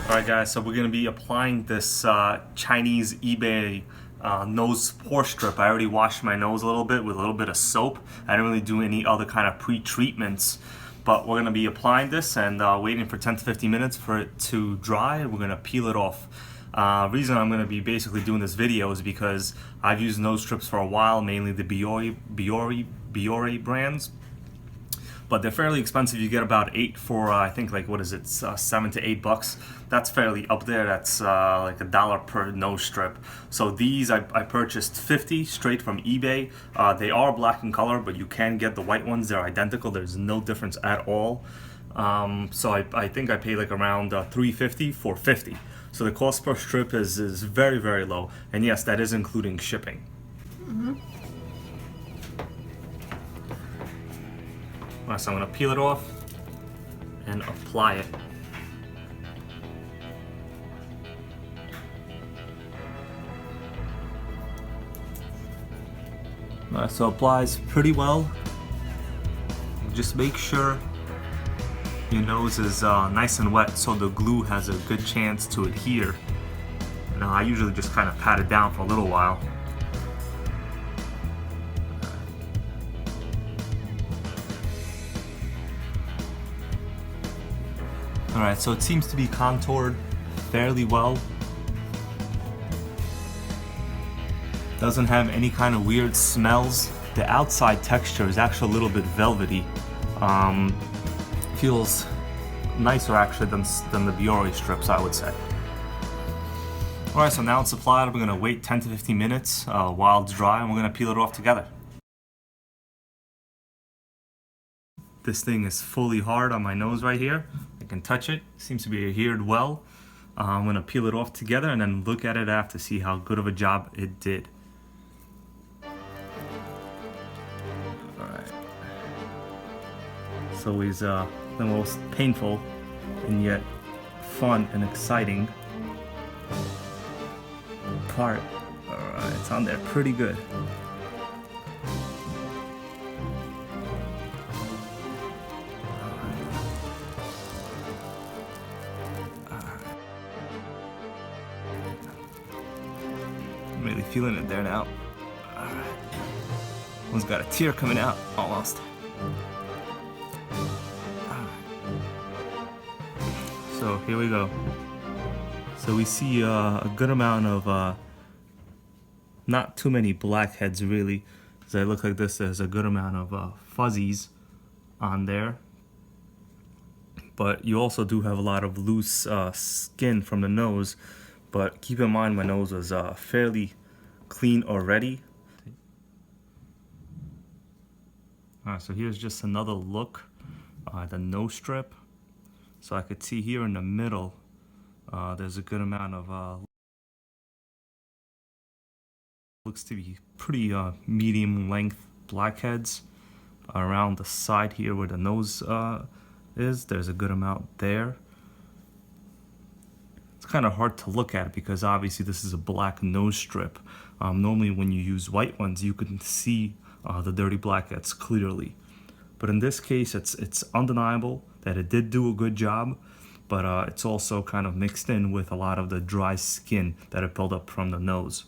Alright guys, so we're going to be applying this Chinese eBay nose pore strip. I already washed my nose a little bit with a little bit of soap. I didn't really do any other kind of pre-treatments, but we're going to be applying this and waiting for 10 to 15 minutes for it to dry. We're going to peel it off. Reason I'm going to be basically doing this video is because I've used nose strips for a while, mainly the Biore brands. But they're fairly expensive. You get about 8 for I think, like, what is it, $7 to $8. That's fairly up there. That's like $1 per nose strip. So these I purchased 50 straight from eBay. They are black in color, but you can get the white ones. They're identical. There's no difference at all. So I think I paid like around $3.50 for 50. So the cost per strip is very, very low. And yes, that is including shipping. Alright, so I'm going to peel it off and apply it. Alright, so it applies pretty well. Just make sure your nose is nice and wet so the glue has a good chance to adhere. Now, I usually just kind of pat it down for a little while. Alright, so it seems to be contoured fairly well. Doesn't have any kind of weird smells. The outside texture is actually a little bit velvety. Feels nicer actually than the Biore strips, I would say. Alright, so now it's applied. We're going to wait 10 to 15 minutes while it's dry, and we're going to peel it off together. This thing is fully hard on my nose right here. I can touch it. Seems to be adhered well. I'm going to peel it off together and then look at it after, see how good of a job it did. Alright. It's always the most painful and yet fun and exciting part. Alright, it's on there pretty good. I'm really feeling it there now. Alright. One's got a tear coming out, almost. So here we go. So we see a good amount of, not too many blackheads really. As I look like this, there's a good amount of fuzzies on there. But you also do have a lot of loose skin from the nose. But keep in mind, my nose was fairly clean already. Alright, so here's just another look at the nose strip. So I could see here in the middle, there's a good amount of, looks to be pretty medium length blackheads. Around the side here where the nose is, there's a good amount there. It's kind of hard to look at because obviously this is a black nose strip. Normally when you use white ones, you can see the dirty blackheads clearly. But in this case, it's undeniable that it did do a good job, but it's also kind of mixed in with a lot of the dry skin that it built up from the nose.